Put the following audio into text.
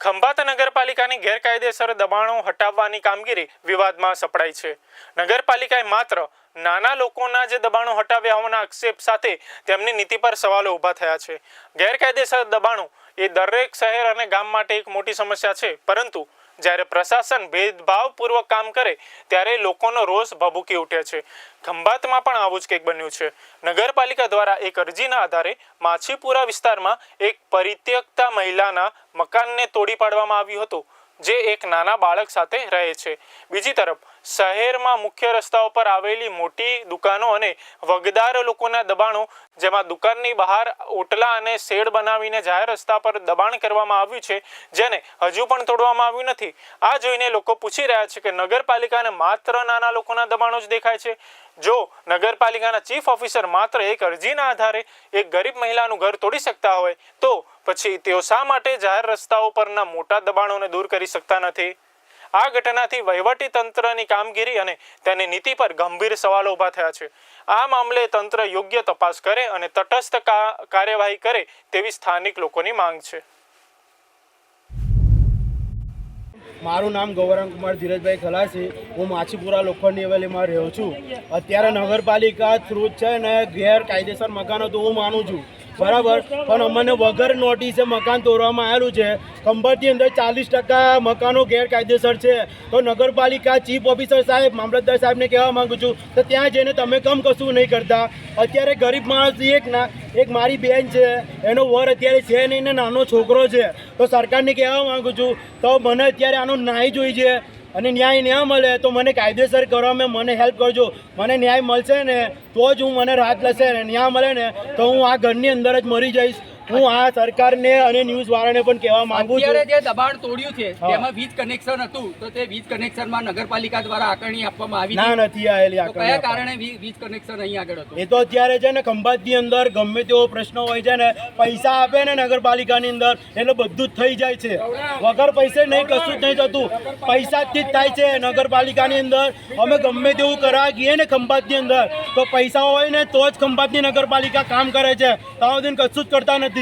ખંભાત નગરપાલિકાની ગેરકાયદેસર દબાણો હટાવવાની કામગીરી વિવાદમાં સપડાઈ છે। નગરપાલિકાએ માત્ર નાના લોકોના જે દબાણો હટાવ્યા હોવાના આક્ષેપ સાથે તેમની નીતિ પર સવાલો ઊભા થયા છે। ગેરકાયદેસર દબાણો એ દરેક શહેર અને ગામ માટે એક મોટી સમસ્યા છે, પરંતુ જ્યારે પ્રશાસન ભેદભાવપૂર્વક કામ કરે ત્યારે લોકોનો રોષ ભભૂકી ઉઠે છે। ખંભાતમાં પણ આવું જ કંઈક બન્યું છે। નગરપાલિકા દ્વારા એક અરજીના આધારે માછીપુરા વિસ્તારમાં એક પરિત્યક્તા મહિલાના મકાનને તોડી પાડવામાં આવ્યું હતું, જે એક નાના બાળક સાથે રહે છે। બીજી તરફ શહેરમાં મુખ્ય રસ્તાઓ પર આવેલી મોટી દુકાનો અને વગદાર લોકોના દબાણો, જેમાં દુકાનની બહાર ઓટલા અને શેડ બનાવીને જાહેર રસ્તા પર દબાણ કરવામાં આવ્યું છે, જેને હજુ પણ તોડવામાં આવ્યું નથી। આ જોઈને લોકો પૂછી રહ્યા છે કે નગરપાલિકાને માત્ર નાના લોકોના દબાણો જ દેખાય છે। જો નગરપાલિકાના ચીફ ઓફિસર માત્ર એક અરજીના આધારે એક ગરીબ મહિલાનું ઘર તોડી શકતા હોય તો પછી તેઓ શા માટે જાહેર રસ્તાઓ પરના મોટા દબાણોને દૂર કરી શકતા નથી? આ ઘટનાથી વહીવટી તંત્રની કામગીરી અને તેની નીતિ પર ગંભીર સવાલો ઊભા થયા છે। આ મામલે તંત્ર યોગ્ય તપાસ કરે અને તટસ્થ કાર્યવાહી કરે તેવી સ્થાનિક લોકોની માંગ છે। મારું નામ ગૌરંગ કુમાર ધીરજભાઈ ખલાસી, હું માછીપુરા લોખંડની હવેલીમાં રહું છું। અત્યારે નગરપાલિકા થ્રુ છે ને ગેરકાયદેસર મકાનો તો હું માનું છું, બરાબર, પણ અમને વગર નોટિસે મકાન તોડવામાં આવેલું છે। ખંભાતની અંદર 40% મકાનો ગેરકાયદેસર છે, તો નગરપાલિકા ચીફ ઓફિસર સાહેબ, મામલતદાર સાહેબને કહેવા માગું છું તો ત્યાં જઈને તમે કેમ કશું નહીં કરતા? અત્યારે ગરીબ માણસ એક મારી બેન છે, એનો વર અત્યારે છે નહીં ને નાનો છોકરો છે, તો સરકારને કહેવા માગું છું તો મને અત્યારે આનો ન્યાય જોઈએ અને ન્યાય ના મળે તો મને કાયદેસર કરવામાં મને હેલ્પ કરજો। મને ન્યાય મળશે ને તો જ મને રાહત લેશે, ને ન્યાય મળે ને તો હું આ ઘરની અંદર જ મરી જઈશ। હું આ સરકારને અને ન્યૂઝ વાળાને પણ કહેવા માંગુ છું, અત્યારે જે દબાણ તોડ્યું છે તેમાં વીજ કનેક્શન હતું, તો તે વીજ કનેક્શનમાં નગરપાલિકા દ્વારા આકારણી આપવામાં આવી ના નથી આવેલી તો કયા કારણે વીજ કનેક્શન અહીં આગળ હતું? એ તો અત્યારે છે ને ખંભાતની અંદર ગમે તેવો પ્રશ્ન હોય છે ને, પૈસા આપે ને નગરપાલિકાની અંદર એટલે બધું જ થઈ જાય છે। વગર પૈસે નહીં, કશું જ નહીં થતું, પૈસાથી જ થાય છે નગરપાલિકાની અંદર। અમે ગમે તેવું કરાવી ગઈએ ને ખંભાતની અંદર તો પૈસા હોય ને તો જ ખંભાતની નગરપાલિકા કામ કરે છે, ત્યાં સુધી કશું જ કરતા નથી।